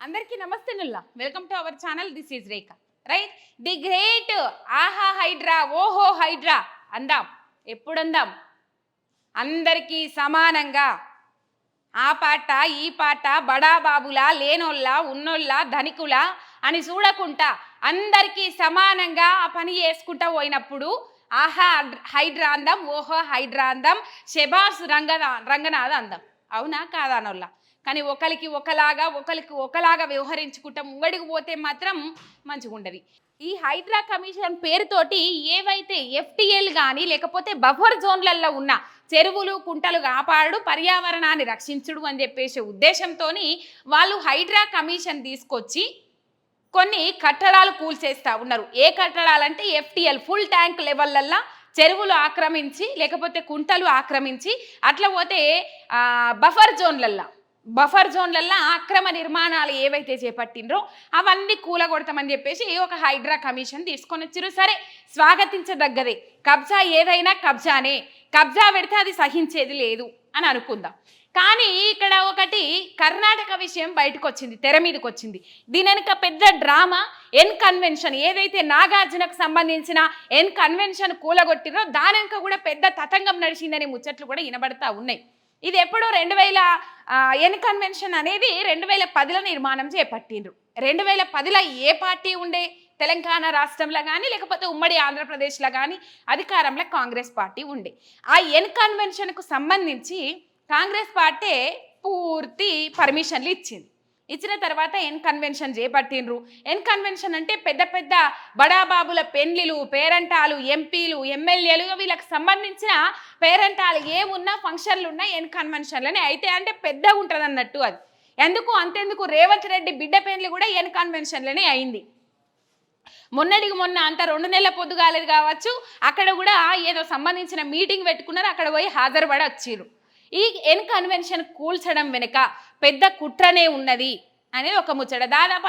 అందరికీ నమస్తే నుల్లా welcome to our channel. This is Rekha. Right, the great ఆహా హైడ్రా ఓహో హైడ్రా అందాం. ఎప్పుడు అందాం? అందరికీ సమానంగా ఆ పాట ఈ పాట బడా బాబులా లేనోళ్ళ ఉన్నోళ్ళ ధనికుల అని చూడకుండా అందరికీ సమానంగా ఆ పని చేసుకుంటా పోయినప్పుడు ఆహా హైడ్రా అందం, ఓహో హైడ్రా అందం, శబాస్ రంగనాథ్ అందం. అవునా కాదా నోళ్ళ? కానీ ఒకరికి ఒకలాగా వ్యవహరించుకుంటాం ముంగడికి పోతే మాత్రం మంచిగా ఉండదు. ఈ హైడ్రా కమిషన్ పేరుతోటి ఏవైతే ఎఫ్టీఎల్ కానీ లేకపోతే బఫర్ జోన్లలో ఉన్న చెరువులు కుంటలు కాపాడు పర్యావరణాన్ని రక్షించుడు అని చెప్పేసి ఉద్దేశంతో వాళ్ళు హైడ్రా కమిషన్ తీసుకొచ్చి కొన్ని కట్టడాలు కూల్చేస్తూ ఉన్నారు. ఏ కట్టడాలంటే ఎఫ్టీఎల్ ఫుల్ ట్యాంక్ లెవెల్లల్లా చెరువులు ఆక్రమించి లేకపోతే కుంటలు ఆక్రమించి అట్లా పోతే బఫర్ జోన్లల్లో అక్రమ నిర్మాణాలు ఏవైతే చేపట్టినరో అవన్నీ కూలగొడతామని చెప్పేసి ఒక హైడ్రా కమిషన్ తీసుకొని వచ్చారు. సరే, స్వాగతించదగ్గదే. కబ్జా ఏదైనా కబ్జానే, కబ్జా పెడితే అది సహించేది లేదు అని అనుకుందాం. కానీ ఇక్కడ ఒకటి కర్ణాటక విషయం బయటకు వచ్చింది, తెర మీదకి వచ్చింది. దీని వెనుక పెద్ద డ్రామా. ఎన్ కన్వెన్షన్ ఏదైతే నాగార్జునకు సంబంధించిన ఎన్ కన్వెన్షన్ కూలగొట్టిరో దాని వెనుక కూడా పెద్ద తతంగం నడిచిందని ముచ్చట్లు కూడా వినబడతా ఉన్నాయి. ఇది ఎప్పుడో 2000 ఎన్ కన్వెన్షన్ అనేది 2010లో నిర్మాణం చేపట్టిండ్రు. 2010లో ఏ పార్టీ ఉండే? తెలంగాణ రాష్ట్రంలో కానీ లేకపోతే ఉమ్మడి ఆంధ్రప్రదేశ్లో కానీ అధికారంలో కాంగ్రెస్ పార్టీ ఉండే. ఆ ఎన్ కన్వెన్షన్కు సంబంధించి కాంగ్రెస్ పార్టీ పూర్తి పర్మిషన్లు ఇచ్చిన తర్వాత ఎన్ కన్వెన్షన్ చేపట్టిండ్రు. ఎన్ కన్వెన్షన్ అంటే పెద్ద పెద్ద బడాబాబుల పెండ్లిలు, పేరంటాలు, ఎంపీలు, ఎమ్మెల్యేలు వీళ్ళకి సంబంధించిన పేరంటాలు ఏమున్నా ఫంక్షన్లు ఉన్నా ఎన్ కన్వెన్షన్లోనే అయితే అంటే పెద్దగా ఉంటుంది అన్నట్టు. అది అంతెందుకు రేవంత్ రెడ్డి బిడ్డ పెండ్లి కూడా ఎన్ కన్వెన్షన్లోనే అయింది. మొన్నటికి మొన్న అంత 2 నెలల పొద్దుగాలేదు కావచ్చు, అక్కడ కూడా ఏదో సంబంధించిన మీటింగ్ పెట్టుకున్నారు, అక్కడ పోయి హాజరుపడి వచ్చిర్రు. ఈ ఎన్ కన్వెన్షన్ కూల్చడం వెనుక పెద్ద కుట్రనే ఉన్నది అనేది ఒక ముచ్చట. దాదాపు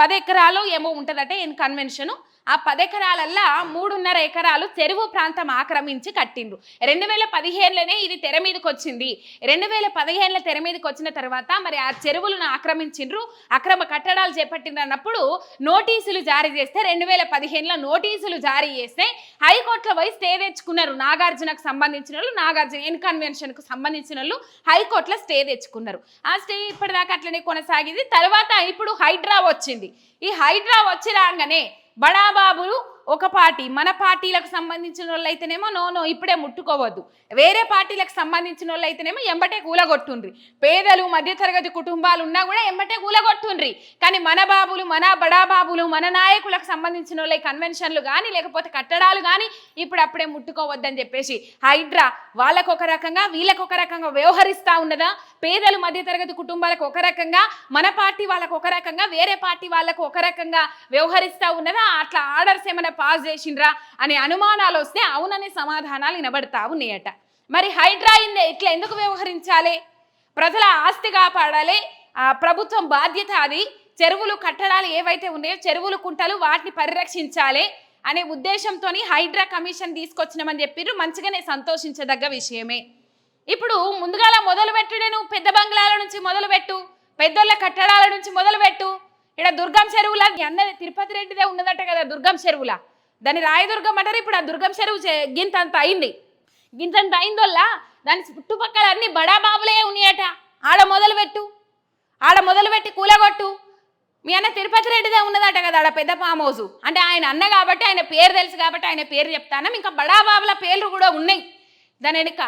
10 ఎకరాలు ఏమో ఉంటుందట ఎన్ కన్వెన్షను. ఆ 10 ఎకరాలల్లా 3.5 ఎకరాలు చెరువు ప్రాంతం ఆక్రమించి కట్టిండ్రు. 2015లోనే ఇది తెర మీదకి వచ్చింది. 2015లో తెర మీదకి వచ్చిన తర్వాత మరి ఆ చెరువులను ఆక్రమించిండ్రు, అక్రమ కట్టడాలు చేపట్టిండ్రు అన్నప్పుడు నోటీసులు జారీ చేస్తే 2015లో నోటీసులు జారీ చేస్తే హైకోర్టులో పోయి స్టే తెచ్చుకున్నారు. నాగార్జునకు సంబంధించిన వాళ్ళు, నాగార్జున ఎన్ కన్వెన్షన్కు సంబంధించిన వాళ్ళు హైకోర్టులో స్టే తెచ్చుకున్నారు. ఆ స్టే ఇప్పటిదాకా అట్లనే కొనసాగింది. తర్వాత ఇప్పుడు హైడ్రా వచ్చింది. ఈ హైడ్రా వచ్చి రాగానే బడాబాబులు ఒక పార్టీ, మన పార్టీలకు సంబంధించిన వాళ్ళు అయితేనేమో నో ఇప్పుడే ముట్టుకోవద్దు, వేరే పార్టీలకు సంబంధించిన వాళ్ళు అయితేనేమో ఎంబటే కూలగొట్టుండ్రి, పేదలు మధ్యతరగతి కుటుంబాలు ఉన్నా కూడా ఎంబటే కూలగొట్టుండ్రి. కానీ మన బాబులు, మన బడాబాబులు, మన నాయకులకు సంబంధించిన వాళ్ళ కన్వెన్షన్లు కానీ లేకపోతే కట్టడాలు కానీ ఇప్పుడు అప్పుడే ముట్టుకోవద్దని చెప్పేసి హైడ్రా వాళ్ళకు ఒక రకంగా వీళ్ళకు ఒక రకంగా వ్యవహరిస్తూ ఉన్నదా? పేదలు మధ్యతరగతి కుటుంబాలకు ఒక రకంగా, మన పార్టీ వాళ్ళకు ఒక రకంగా, వేరే పార్టీ వాళ్ళకు ఒక రకంగా వ్యవహరిస్తూ ఉన్నదా? అట్లా ఆర్డర్స్ ఏమైనా పాస్ చేసిండ్రా అనే అనుమానాలు వస్తే అవుననే సమాధానాలు వినబడతా ఉన్నాయట. మరి హైడ్రా ఇట్లా ఎందుకు వ్యవహరించాలి? ప్రజల ఆస్తి కాపాడాలి, ప్రభుత్వం బాధ్యత అది. చెరువులు కట్టడాలు ఏవైతే ఉన్నాయో చెరువులు కుంటలు వాటిని పరిరక్షించాలి అనే ఉద్దేశంతో హైడ్రా కమిషన్ తీసుకొచ్చినామని చెప్పిర్రు. మంచిగానే సంతోషించదగ్గ విషయమే. ఇప్పుడు ముందుగాల మొదలుపెట్టుడే, నువ్వు పెద్ద బంగ్లాల నుంచి మొదలుపెట్టు, పెద్దోళ్ళ కట్టడాల నుంచి మొదలుపెట్టు. ఇక్కడ దుర్గం చెరువుల అన్నది తిరుపతి రెడ్డిదే ఉన్నదట కదా దుర్గం చెరువుల, దాన్ని రాయదుర్గం అంటారు. ఇప్పుడు ఆ దుర్గం చెరువు గింతంత అయిందోళ్ళ దాని చుట్టుపక్కల అన్ని బడాబాబులే ఉన్నాయట. ఆడ మొదలుపెట్టి కూలగొట్టు. మీ అన్న తిరుపతి రెడ్డిదే ఉన్నదట కదా ఆడ పెద్ద ఫామ్ హౌస్. అంటే ఆయన అన్న కాబట్టి ఆయన పేరు తెలుసు కాబట్టి ఆయన పేరు చెప్తాను. ఇంకా బడాబాబుల పేర్లు కూడా ఉన్నాయి దాని వెనుక.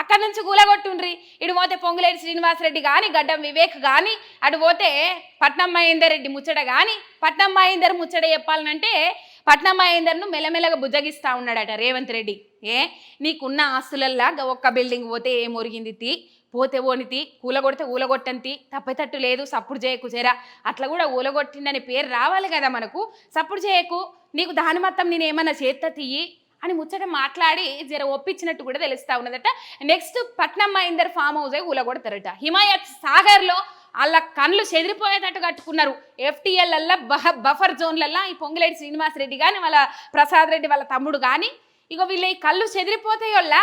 అక్కడి నుంచి కూలగొట్టుండ్రి. ఇటు పోతే పొంగులేటి శ్రీనివాసరెడ్డి కానీ, గడ్డం వివేక్ కానీ, అటు పోతే పట్నం మహేందర్ రెడ్డి ముచ్చట కానీ. పట్నం మహేందర్ ముచ్చట చెప్పాలనంటే పట్నం మహేందర్ను మెల్లమెల్లగా బుజ్జగిస్తూ ఉన్నాడట రేవంత్ రెడ్డి. నీకున్న ఆస్తులల్లా ఒక్క బిల్డింగ్ పోతే ఏం ఒరిగింది పోతే ఓనితి, కూలగొడితే ఊలగొట్టంతి, తప్పేటట్టు లేదు, సప్పుడు చేయకు చేరా, అట్లా కూడా ఊలగొట్టిందని పేరు రావాలి కదా మనకు, సప్పుడు చేయకు, నీకు దాని మొత్తం నేను ఏమన్నా చేత్త తీయి అని ముచ్చట మాట్లాడి జర ఒప్పించినట్టు కూడా తెలుస్తూ ఉన్నదట. నెక్స్ట్ పట్నం మహేందర్ ఫామ్ హౌసే కూలగొడతారట. హిమాయత్ సాగర్లో వాళ్ళ కళ్ళు చెదిరిపోయేటట్టు కట్టుకున్నారు. ఎఫ్టీఎల్ బఫర్ జోన్లల్లా ఈ పొంగులేటి శ్రీనివాసరెడ్డి కానీ వాళ్ళ ప్రసాద్ రెడ్డి వాళ్ళ తమ్ముడు కానీ ఇక వీళ్ళ కళ్ళు చెదిరిపోతాయి వాళ్ళ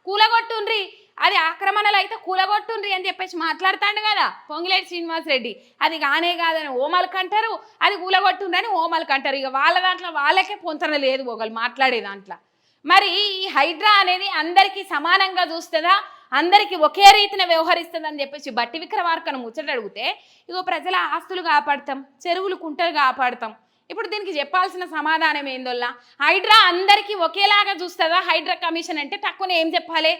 కూలగొట్టుండ్రి. అది ఆక్రమణలు అయితే కూలగొట్టుండ్రి అని చెప్పేసి మాట్లాడుతాండు కదా పొంగిలేటి శ్రీనివాసరెడ్డి. అది కానే కాదని ఓమలకు అంటారు, అది కూలగొట్టుండ్రని ఓమలకు అంటారు. ఇక వాళ్ళ దాంట్లో వాళ్ళకే పొంతన లేదు ఒకళ్ళు మాట్లాడే దాంట్లో. మరి ఈ హైడ్రా అనేది అందరికీ సమానంగా చూస్తుందా, అందరికీ ఒకే రీతిన వ్యవహరిస్తుంది అని చెప్పేసి బట్టి విక్రమార్కను ముచ్చట అడిగితే, ఇగో ప్రజల ఆస్తులు కాపాడతాం, చెరువులు కుంటలు కాపాడతాం. ఇప్పుడు దీనికి చెప్పాల్సిన సమాధానం ఏందోల్లా, హైడ్రా అందరికీ ఒకేలాగా చూస్తుందా, హైడ్రా కమిషన్ అంటే తక్కువనే ఏం చెప్పాలి,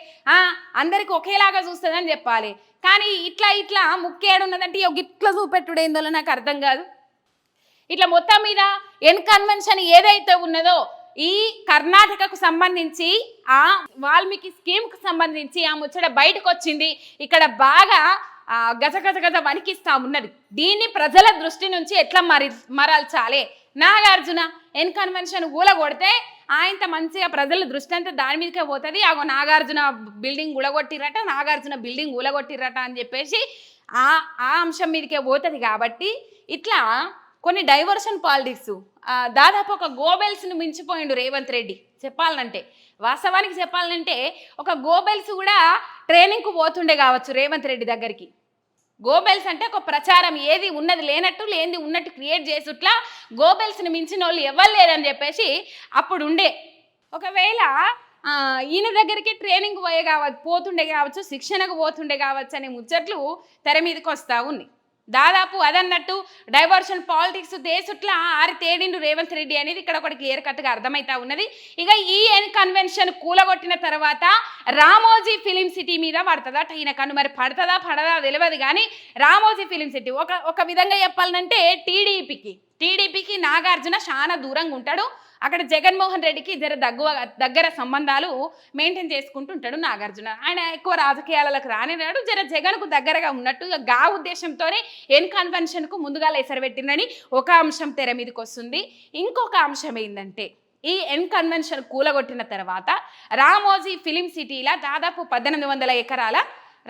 అందరికీ ఒకేలాగా చూస్తుందని చెప్పాలి. కానీ ఇట్లా ఇట్లా ముక్కేడున్నదంటే ఇట్లా చూపెట్టుడు ఏందోలో నాకు అర్థం కాదు. ఇట్లా మొత్తం మీద ఎన్ కన్వెన్షన్ ఏదైతే ఉన్నదో ఈ కర్ణాటకకు సంబంధించి ఆ వాల్మీకి స్కీమ్కు సంబంధించి ఆ ముచ్చట బయటకు వచ్చింది. ఇక్కడ బాగా గజ వణికిస్తా ఉన్నది. దీన్ని ప్రజల దృష్టి నుంచి ఎట్లా మరల్చాలి. నాగార్జున ఎన్ కన్వెన్షన్ ఊలగొడితే ఆయనత మంచిగా ప్రజల దృష్టి అంతా దాని మీదకే పోతుంది. అగో నాగార్జున బిల్డింగ్ ఊలగొట్టిరట, నాగార్జున బిల్డింగ్ ఊలగొట్టిరట అని చెప్పేసి ఆ అంశం మీదకే పోతుంది. కాబట్టి ఇట్లా కొన్ని డైవర్షన్ పాలిటిక్స్ దాదాపు ఒక గోబెల్స్ను మించిపోయిండు రేవంత్ రెడ్డి చెప్పాలంటే. వాస్తవానికి చెప్పాలంటే ఒక గోబెల్స్ కూడా ట్రైనింగ్కు పోతుండే కావచ్చు రేవంత్ రెడ్డి దగ్గరికి. గోబెల్స్ అంటే ఒక ప్రచారం, ఏది ఉన్నది లేనట్టు లేనిది ఉన్నట్టు క్రియేట్ చేసుట్లా గోబెల్స్ని మించిన వాళ్ళు ఎవరు లేరని చెప్పేసి అప్పుడు ఉండే. ఒకవేళ ఈయన దగ్గరికి ట్రైనింగ్ పోతుండే కావచ్చు, శిక్షణకు పోతుండే కావచ్చు అనే ముచ్చట్లు తెర మీదకి వస్తూ ఉన్నాయి. దాదాపు అదన్నట్టు డైవర్షన్ పాలిటిక్స్ దేశట్లా తేడిండు రేవంత్ రెడ్డి అనేది ఇక్కడ ఒకటి క్లియర్ కట్గా అర్థమవుతా ఉన్నది. ఇక ఈ ఎన్ కన్వెన్షన్ కూలగొట్టిన తర్వాత రామోజీ ఫిలిం సిటీ మీద పడుతుందా ఈయన కన్ను, మరి పడదా తెలియదు. కానీ రామోజీ ఫిలిం సిటీ ఒక విధంగా చెప్పాలంటే టీడీపీకి నాగార్జున చాలా దూరంగా ఉంటాడు. అక్కడ జగన్మోహన్ రెడ్డికి దగ్గర సంబంధాలు మెయింటైన్ చేసుకుంటుంటాడు నాగార్జున. ఆయన ఎక్కువ రాజకీయాలకు రానిరాడు, జగన్కు దగ్గరగా ఉన్నట్టు గా ఉద్దేశంతోనే ఎన్ కన్వెన్షన్కు ముందుగా ఎసరు పెట్టిందని ఒక అంశం తెర మీదకి వస్తుంది. ఇంకొక అంశం ఏంటంటే ఈ ఎన్ కన్వెన్షన్ కూలగొట్టిన తర్వాత రామోజీ ఫిలిం సిటీలా దాదాపు 1800 ఎకరాల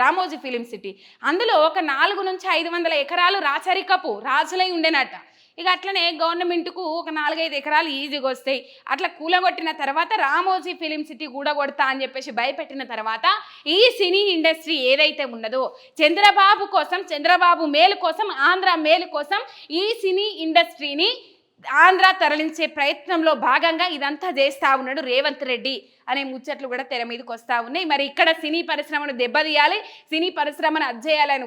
రామోజీ ఫిలిం సిటీ, అందులో ఒక 400 నుంచి 500 ఎకరాలు రాచరికపు రాజులై ఉండేనట. ఇక అట్లనే గవర్నమెంట్కు ఒక 4-5 ఎకరాలు ఈజీగా వస్తాయి. అట్లా కూలగొట్టిన తర్వాత రామోజీ ఫిలిం సిటీ కూడగొడతా అని చెప్పేసి భయపెట్టిన తర్వాత ఈ సినీ ఇండస్ట్రీ ఏదైతే ఉన్నదో చంద్రబాబు మేలు కోసం, ఆంధ్ర మేలు కోసం ఈ సినీ ఇండస్ట్రీని ఆంధ్ర తరలించే ప్రయత్నంలో భాగంగా ఇదంతా చేస్తూ ఉన్నాడు రేవంత్ రెడ్డి అనే ముచ్చట్లు కూడా తెర మీదకి వస్తూ ఉన్నాయి. మరి ఇక్కడ సినీ పరిశ్రమను దెబ్బతీయాలి, సినీ పరిశ్రమను అజ్జేయాలనే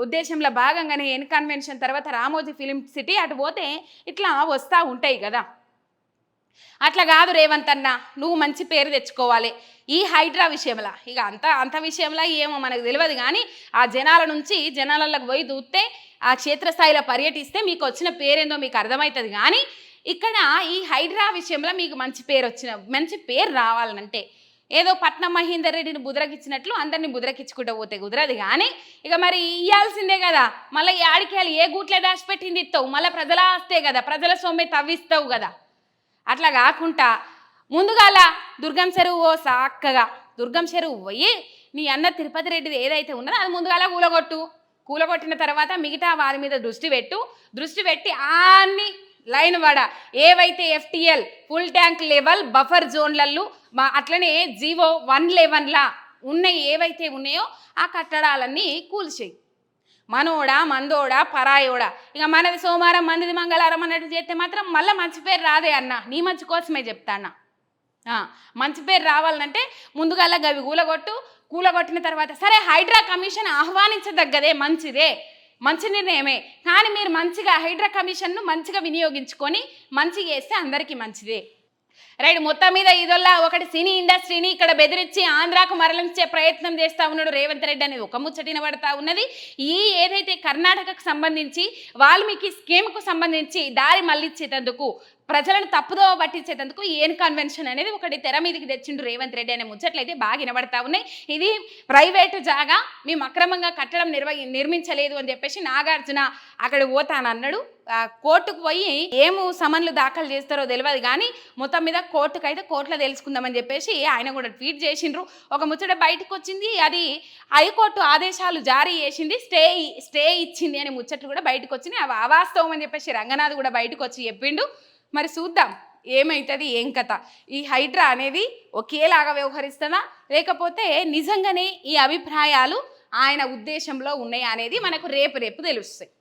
ఉద్దేశంలో భాగంగానే ఎన్ కన్వెన్షన్ తర్వాత రామోజీ ఫిలిం సిటీ అటు పోతే ఇట్లా వస్తూ ఉంటాయి కదా. అట్లా కాదు రేవంత్ అన్న, నువ్వు మంచి పేరు తెచ్చుకోవాలి ఈ హైడ్రా విషయంలో. ఇక అంత విషయంలో ఏమో మనకు తెలియదు. కానీ ఆ జనాలకు పోయి దూస్తే ఆ క్షేత్రస్థాయిలో పర్యటిస్తే మీకు వచ్చిన పేరేందో మీకు అర్థమవుతుంది. కానీ ఇక్కడ ఈ హైడ్రా విషయంలో మీకు మంచి పేరు రావాలంటే ఏదో పట్నం మహేందర్ రెడ్డిని బుదరకిచ్చినట్లు అందరినీ బుదరకిచ్చుకుంటూ పోతే కుదరదు. కానీ ఇక మరి ఇవ్వాల్సిందే కదా. మళ్ళీ ఆడికేయాలి, ఏ గూట్లే దాచిపెట్టింది ఇస్తావు, మళ్ళీ ప్రజల ఆస్తే కదా, ప్రజల సొమ్మె తవ్విస్తావు కదా. అట్లా కాకుండా ముందుగాల దుర్గం చెరువు సాక్కగా దుర్గం చెరువు పోయి నీ అన్న తిరుపతి రెడ్డిది ఏదైతే ఉన్నదో అది ముందుగాల కూలగొట్టిన తర్వాత మిగతా వారి మీద దృష్టి పెట్టి అన్ని లైన్ వాడ ఏవైతే FTL full tank level buffer జోన్లలో అట్లనే జీవో 111లా ఉన్నాయి ఏవైతే ఉన్నాయో ఆ కట్టడాలన్నీ కూల్చేయి. మనోడా మందోడా పరాయోడా, ఇక మనది సోమవారం మందిది మంగళవారం అన్నట్టు చేస్తే మాత్రం మళ్ళీ మంచి పేరు రాదే అన్న. నీ మంచి కోసమే చెప్తాన్నా. మంచి పేరు రావాలంటే ముందుగా గవి కూలగొట్టిన తర్వాత సరే హైడ్రా కమిషన్ ఆహ్వానించదగ్గదే, మంచి నిర్ణయమే. కానీ మీరు మంచిగా హైడ్రా కమిషన్ను మంచిగా వినియోగించుకొని మంచిగా చేస్తే అందరికీ మంచిదే. రైట్. మొత్తం మీద ఇదొల్లా ఒకటి సినీ ఇండస్ట్రీని ఇక్కడ బెదిరించి ఆంధ్రాకు మరలించే ప్రయత్నం చేస్తూ ఉన్నాడు రేవంత్ రెడ్డి అనేది ఒక ముచ్చటిన పడతా ఉన్నది. ఏదైతే కర్ణాటకకు సంబంధించి వాల్మీకి స్కీమ్కు సంబంధించి దారి మళ్లించేటందుకు ప్రజలను తప్పుదో పట్టించేందుకు ఎన్ కన్వెన్షన్ అనేది ఒకటి తెర మీదకి తెచ్చిండు రేవంత్ రెడ్డి అనే ముచ్చట్లు అయితే బాగా వినబడతా ఉన్నాయి. ఇది ప్రైవేటు జాగా, మేము అక్రమంగా కట్టడం నిర్మించలేదు అని చెప్పేసి నాగార్జున అక్కడ పోతానన్నాడు. కోర్టుకు పోయి ఏమో సమన్లు దాఖలు చేస్తారో తెలియదు. కానీ మొత్తం మీద కోర్టులో తెలుసుకుందామని చెప్పేసి ఆయన కూడా ట్వీట్ చేసిండ్రు. ఒక ముచ్చట బయటకు వచ్చింది, అది హైకోర్టు ఆదేశాలు జారీ చేసింది, స్టే ఇచ్చింది అనే ముచ్చట్లు కూడా బయటకు వచ్చింది. అవి అవాస్తవం అని చెప్పేసి రంగనాథ్ కూడా బయటకు వచ్చి చెప్పిండు. మరి చూద్దాం ఏమైతుంది ఏం కథ, ఈ హైడ్రా అనేది ఒకేలాగా వ్యవహరిస్తుందా లేకపోతే నిజంగానే ఈ అభిప్రాయాలు ఆయన ఉద్దేశంలో ఉన్నాయా అనేది మనకు రేపు తెలుస్తాయి.